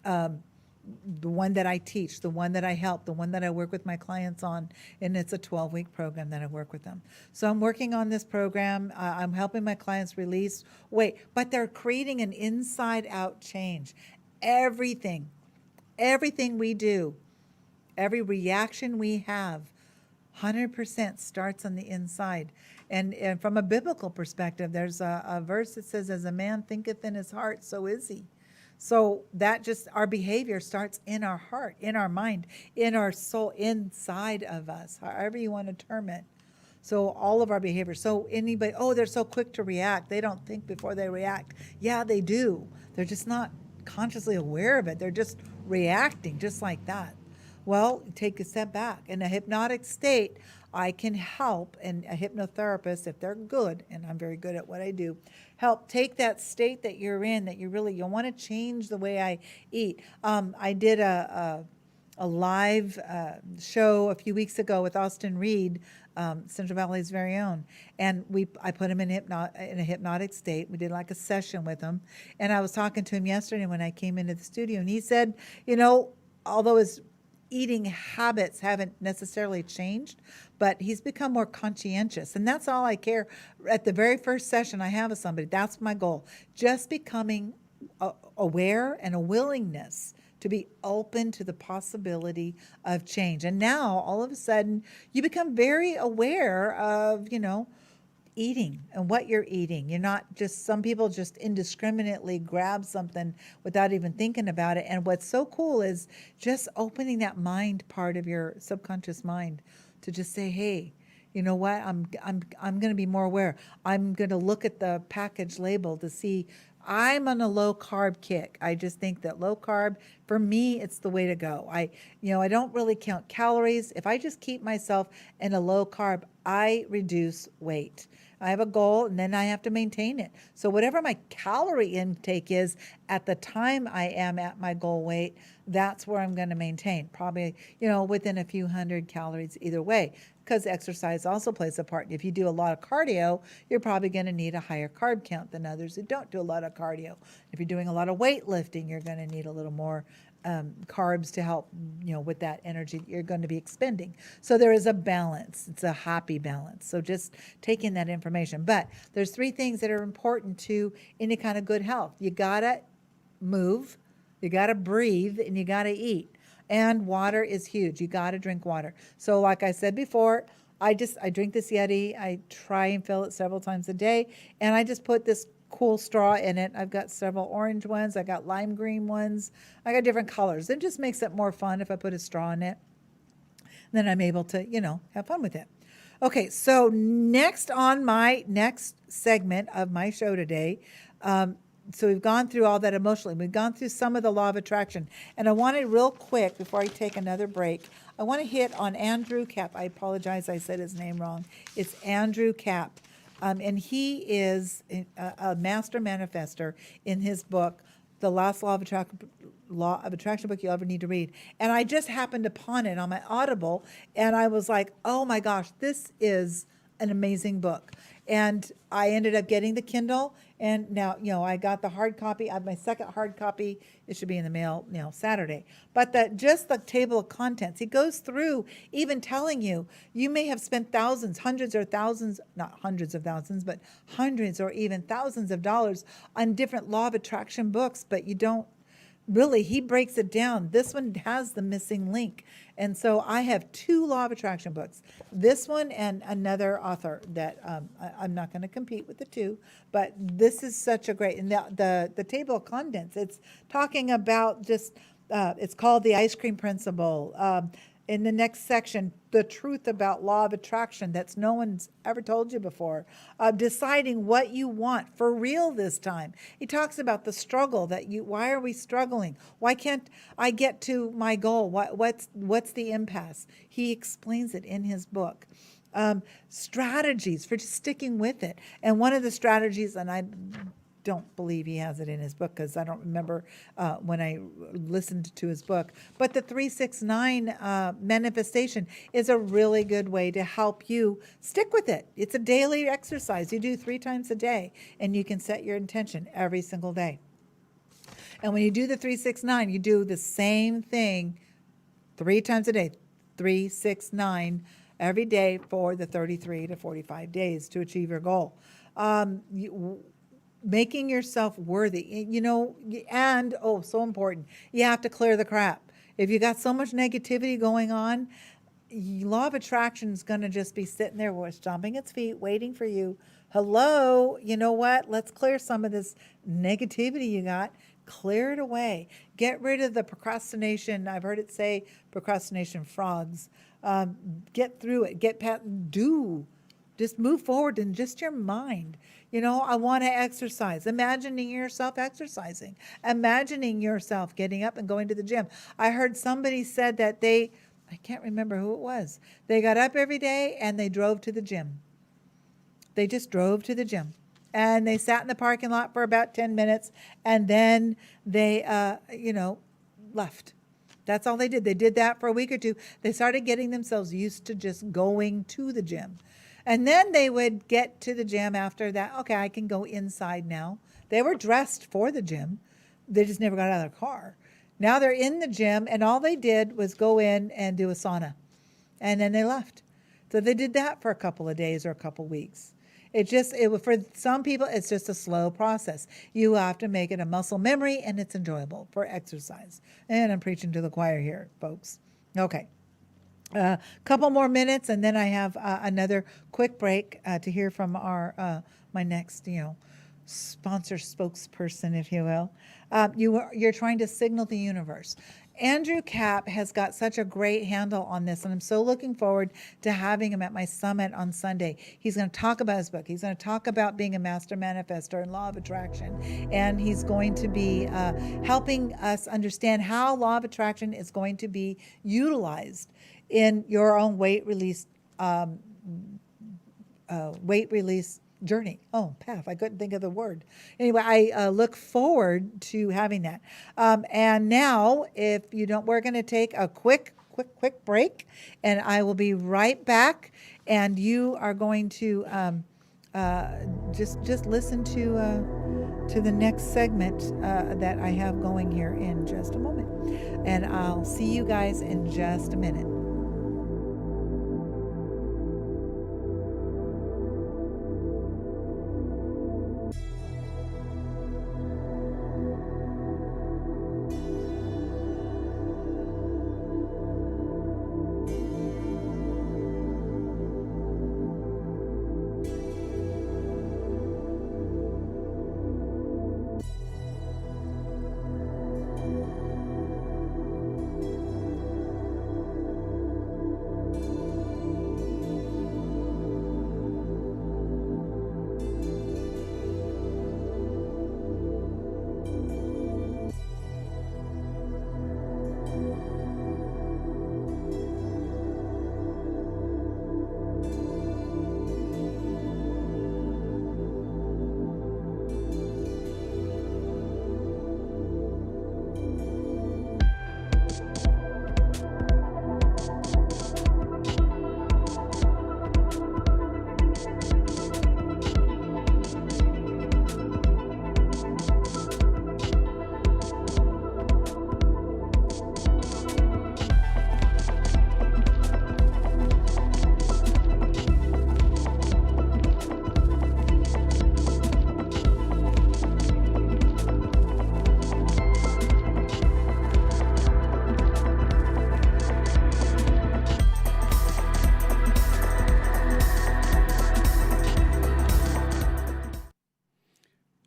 the one that I teach, the one that I help, the one that I work with my clients on, and it's a 12-week program that I work with them. So I'm working on this program. I'm helping my clients release weight, but they're creating an inside-out change. Everything we do, every reaction we have, 100% starts on the inside. And from a biblical perspective, there's a verse that says, as a man thinketh in his heart, so is he. So that just, our behavior starts in our heart, in our mind, in our soul, inside of us, however you want to term it. So all of our behavior. So anybody, oh, they're so quick to react. They don't think before they react. Yeah, they do. They're just not consciously aware of it. They're just reacting just like that. Well, take a step back. In a hypnotic state, I can help, and a hypnotherapist, if they're good, and I'm very good at what I do, help take that state that you're in, that you want to change the way I eat. I did a live show a few weeks ago with Austin Reed, Central Valley's very own, and I put him in a hypnotic state. We did like a session with him, and I was talking to him yesterday when I came into the studio, and he said, although his eating habits haven't necessarily changed, but he's become more conscientious. And that's all I care. At the very first session I have with somebody, that's my goal. Just becoming aware and a willingness to be open to the possibility of change. And now, all of a sudden, you become very aware of, eating and what you're eating. You're not just, some people just indiscriminately grab something without even thinking about it. And what's so cool is just opening that mind part of your subconscious mind to just say, hey, you know what, I'm going to be more aware. I'm going to look at the package label to see. I'm on a low carb kick. I just think that low carb, for me, it's the way to go. I don't really count calories. If I just keep myself in a low carb, I reduce weight. I have a goal, and then I have to maintain it. So whatever my calorie intake is at the time I am at my goal weight, that's where I'm going to maintain. Probably, within a few hundred calories either way, because exercise also plays a part. If you do a lot of cardio, you're probably going to need a higher carb count than others who don't do a lot of cardio. If you're doing a lot of weightlifting, you're going to need a little more carbs to help, with that energy that you're going to be expending. So there is a balance. It's a happy balance. So just taking that information. But there's 3 things that are important to any kind of good health. You got to move, you got to breathe, and you got to eat. And water is huge. You got to drink water. So like I said before, I drink this Yeti. I try and fill it several times a day. And I just put this cool straw in it. I've got several orange ones. I got lime green ones. I got different colors. It just makes it more fun if I put a straw in it. Then I'm able to, have fun with it. Okay, so next on my next segment of my show today, so we've gone through all that emotionally. We've gone through some of the law of attraction. And I wanted real quick, before I take another break, I want to hit on Andrew Cap. I apologize, I said his name wrong. It's Andrew Cap. And he is a master manifester in his book, The Last Law of Attraction book you'll ever need to read. And I just happened upon it on my Audible, and I was like, oh my gosh, this is an amazing book. And I ended up getting the Kindle, and now, I got the hard copy. I have my second hard copy. It should be in the mail, Saturday. But just the table of contents, he goes through even telling you, you may have spent thousands, hundreds or thousands, not hundreds of thousands, but hundreds or even thousands of dollars on different law of attraction books, but you don't really, he breaks it down. This one has the missing link. And so I have 2 law of attraction books, this one and another author that I'm not going to compete with the 2, but this is such a great, and the table of contents, it's talking about just, it's called the ice cream principle. In the next section, the truth about law of attraction that's no one's ever told you before. Deciding what you want for real this time. He talks about the struggle why are we struggling? Why can't I get to my goal? What's the impasse? He explains it in his book. Strategies for just sticking with it. And one of the strategies, and I don't believe he has it in his book because I don't remember when I listened to his book. But the 369 manifestation is a really good way to help you stick with it. It's a daily exercise. You do 3 times a day, and you can set your intention every single day. And when you do the 3-6-9, you do the same thing 3 times a day, 3, 6, 9, every day for the 33 to 45 days to achieve your goal. Making yourself worthy, and so important, you have to clear the crap. If you got so much negativity going on, law of attraction is going to just be sitting there, stomping its feet, waiting for you. Hello, you know what? Let's clear some of this negativity you got. Clear it away. Get rid of the procrastination. I've heard it say procrastination frogs. Get through it. Do. Just move forward in just your mind. I want to exercise. Imagining yourself exercising. Imagining yourself getting up and going to the gym. I heard somebody said that I can't remember who it was. They got up every day and they drove to the gym. They just drove to the gym. And they sat in the parking lot for about 10 minutes and then they, left. That's all they did. They did that for a week or two. They started getting themselves used to just going to the gym. And then they would get to the gym after that. Okay, I can go inside now. They were dressed for the gym. They just never got out of their car. Now they're in the gym and all they did was go in and do a sauna. And then they left. So they did that for a couple of days or a couple of weeks. For some people, it's just a slow process. You have to make it a muscle memory and it's enjoyable for exercise. And I'm preaching to the choir here, folks. Okay. Couple more minutes and then I have another quick break to hear from my next, sponsor spokesperson, if you will. You're trying to signal the universe. Andrew Kapp has got such a great handle on this, and I'm so looking forward to having him at my summit on Sunday. He's going to talk about his book. He's going to talk about being a master manifestor and law of attraction, and he's going to be helping us understand how law of attraction is going to be utilized in your own weight release journey. Path. I couldn't think of the word. Anyway, I look forward to having that. And now, if you don't, we're going to take a quick break, and I will be right back. And you are going to just listen to the next segment that I have going here in just a moment. And I'll see you guys in just a minute.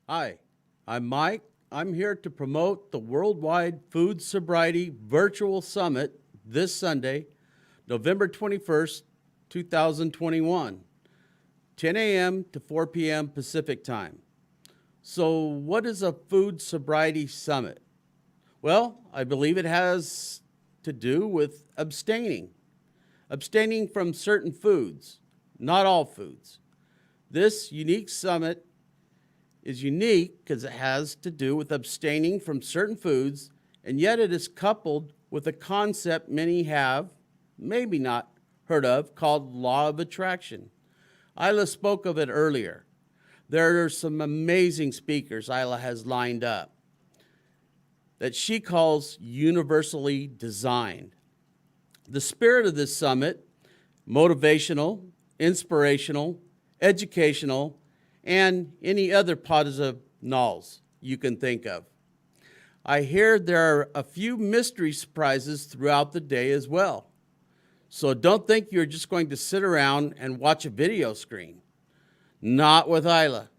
Hi, I'm Mike. I'm here to promote the Worldwide Food Sobriety Virtual Summit this Sunday, November 21st, 2021, 10 a.m. to 4 p.m. Pacific Time. So what is a food sobriety summit? Well, I believe it has to do with abstaining from certain foods, not all foods. This unique summit is unique because it has to do with abstaining from certain foods, and yet it is coupled with a concept many have, maybe not heard of, called law of attraction. Ilah spoke of it earlier. There are some amazing speakers Ilah has lined up. that she calls universally designed. The spirit of this summit, motivational, inspirational, educational, and any other positive nulls you can think of. I hear there are a few mystery surprises throughout the day as well. So don't think you're just going to sit around and watch a video screen. Not with Ilah.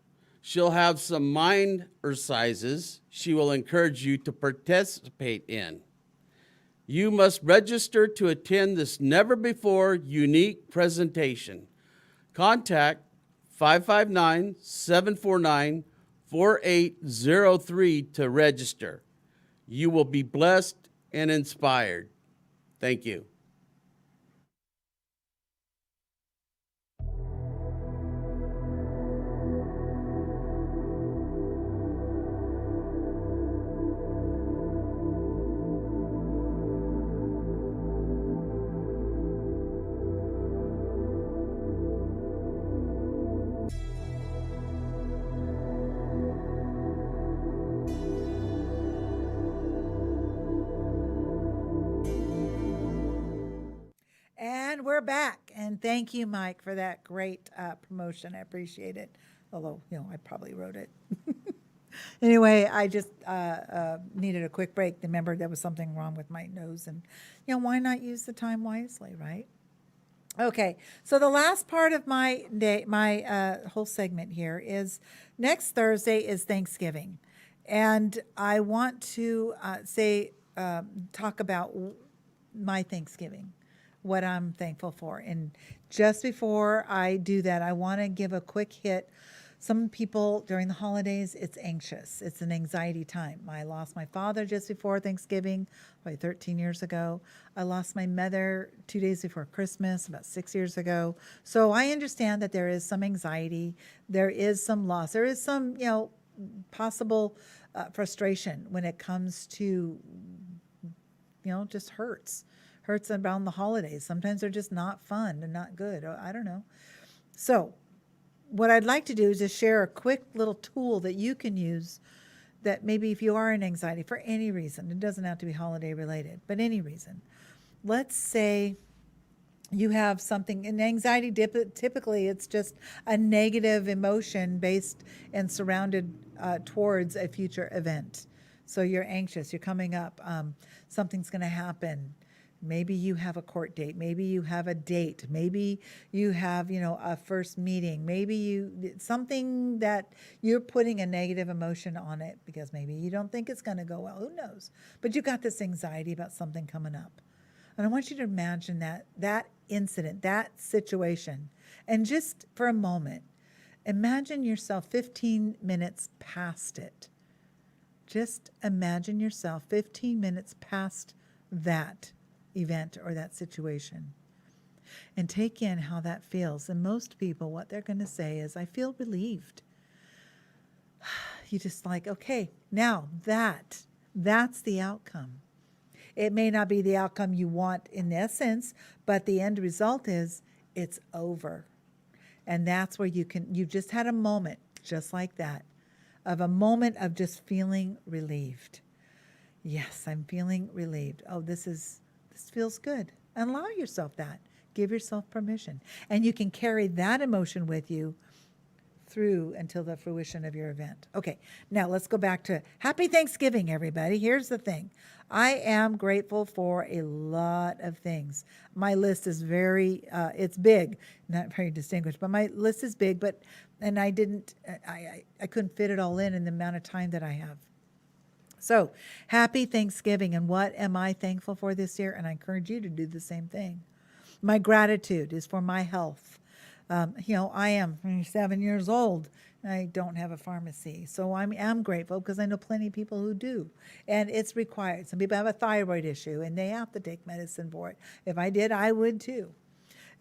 She'll have some mind exercises she will encourage you to participate in. You must register to attend this never-before unique presentation. Contact 559-749-4803 to register. You will be blessed and inspired. Thank you. And we're back. And thank you, Mike, for that great promotion. I appreciate it. Although, I probably wrote it. Anyway, I just needed a quick break. Remember, there was something wrong with my nose. And, why not use the time wisely, right? Okay, so the last part of my day, my whole segment here is next Thursday is Thanksgiving. And I want to talk about my Thanksgiving, what I'm thankful for. And just before I do that, I want to give a quick hit. Some people during the holidays, it's anxious. It's an anxiety time. I lost my father just before Thanksgiving, probably 13 years ago. I lost my mother 2 days before Christmas, about 6 years ago. So I understand that there is some anxiety. There is some loss. There is some, possible frustration when it comes to, just hurts around the holidays. Sometimes they're just not fun and not good. I don't know. So what I'd like to do is just share a quick little tool that you can use that maybe if you are in anxiety for any reason, it doesn't have to be holiday related, but any reason. Let's say you have something in anxiety, typically it's just a negative emotion based and surrounded towards a future event. So you're anxious, you're coming up, something's going to happen. Maybe you have a court date. Maybe you have a date. Maybe you have, a first meeting. Maybe something that you're putting a negative emotion on it because maybe you don't think it's going to go well. Who knows? But you got this anxiety about something coming up. And I want you to imagine that incident, that situation. And just for a moment, imagine yourself 15 minutes past it. Just imagine yourself 15 minutes past that event or that situation, and take in how that feels. And most people, what they're going to say is, I feel relieved. You just like, okay, now that's the outcome. It may not be the outcome you want in essence, but the end result is it's over. And that's where you just had a moment just like that, of a moment of just feeling relieved. Yes, I'm feeling relieved. Oh, this feels good. And allow yourself that. Give yourself permission. And you can carry that emotion with you through until the fruition of your event. Okay, now let's go back to Happy Thanksgiving, everybody. Here's the thing. I am grateful for a lot of things. My list is it's big, not very distinguished, but my list is big, and I couldn't fit it all in the amount of time that I have. So, happy Thanksgiving, and what am I thankful for this year? And I encourage you to do the same thing. My gratitude is for my health. I am 7 years old, and I don't have a pharmacy. So I am grateful because I know plenty of people who do, and it's required. Some people have a thyroid issue, and they have to take medicine for it. If I did, I would too.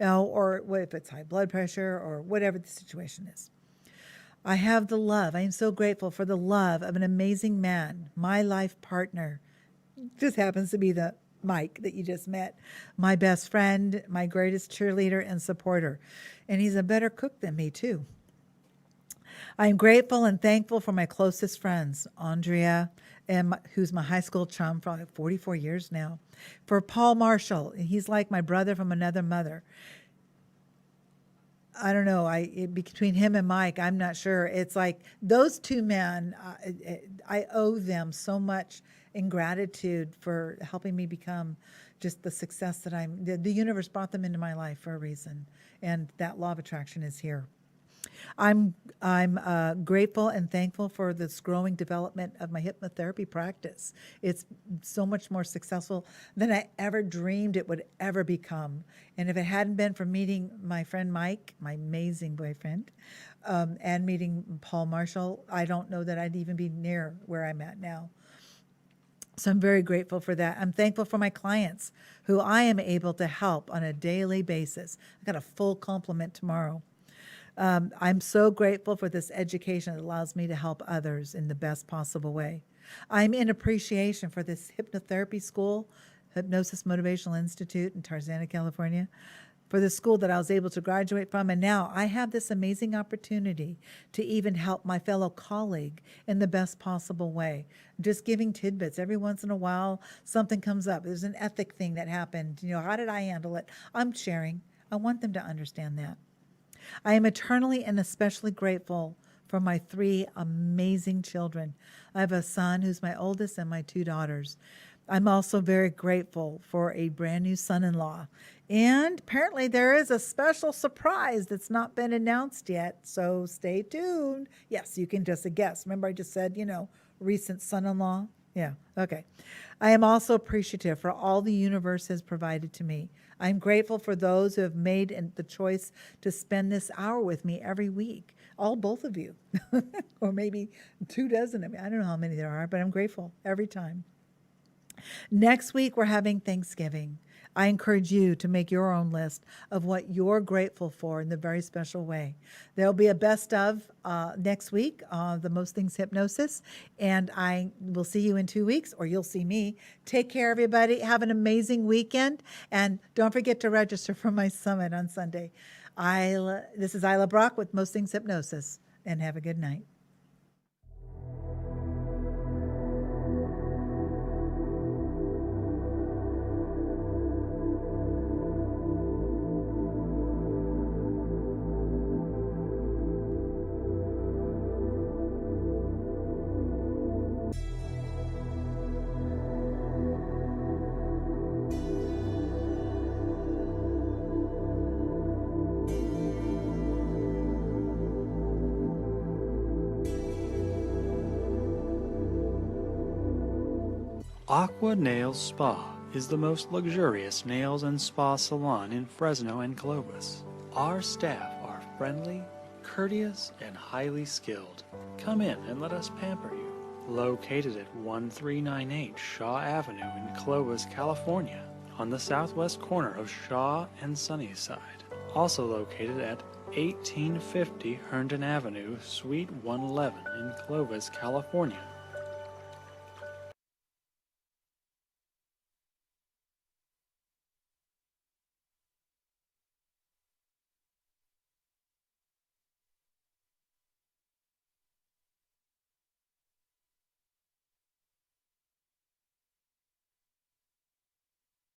Or if it's high blood pressure or whatever the situation is. I have the love. I am so grateful for the love of an amazing man, my life partner. Just happens to be the Mike that you just met, my best friend, my greatest cheerleader and supporter. And he's a better cook than me, too. I'm grateful and thankful for my closest friends, Andrea, who's my high school chum for like 44 years now. For Paul Marshall, he's like my brother from another mother. I don't know. Between him and Mike, I'm not sure. It's like those two men. I owe them so much in gratitude for helping me become just the success that I'm. The universe brought them into my life for a reason, and that law of attraction is here. I'm grateful and thankful for this growing development of my hypnotherapy practice. It's so much more successful than I ever dreamed it would ever become. And if it hadn't been for meeting my friend Mike, my amazing boyfriend, and meeting Paul Marshall, I don't know that I'd even be near where I'm at now. So I'm very grateful for that. I'm thankful for my clients who I am able to help on a daily basis. I got a full complement tomorrow. I'm so grateful for this education that allows me to help others in the best possible way. I'm in appreciation for this hypnotherapy school, Hypnosis Motivational Institute in Tarzana, California, for the school that I was able to graduate from. And now I have this amazing opportunity to even help my fellow colleague in the best possible way. Just giving tidbits. Every once in a while, something comes up. There's an ethic thing that happened. How did I handle it? I'm sharing. I want them to understand that. I am eternally and especially grateful for my 3 amazing children. I have a son who's my oldest and my 2 daughters. I'm also very grateful for a brand new son-in-law. And apparently there is a special surprise that's not been announced yet, so stay tuned. Yes, you can just guess. Remember I just said, recent son-in-law? Yeah, okay. I am also appreciative for all the universe has provided to me. I'm grateful for those who have made the choice to spend this hour with me every week. Both of you, or maybe 24. I don't know how many there are, but I'm grateful every time. Next week, we're having Thanksgiving. I encourage you to make your own list of what you're grateful for in the very special way. There'll be a best of next week, the Most Things Hypnosis, and I will see you in 2 weeks, or you'll see me. Take care, everybody. Have an amazing weekend, and don't forget to register for my summit on Sunday. This is Ilah Brock with Most Things Hypnosis, and have a good night. Aqua Nails Spa is the most luxurious nails and spa salon in Fresno and Clovis. Our staff are friendly, courteous, and highly skilled. Come in and let us pamper you. Located at 1398 Shaw Avenue in Clovis, California, on the southwest corner of Shaw and Sunnyside. Also located at 1850 Herndon Avenue, Suite 111 in Clovis, California.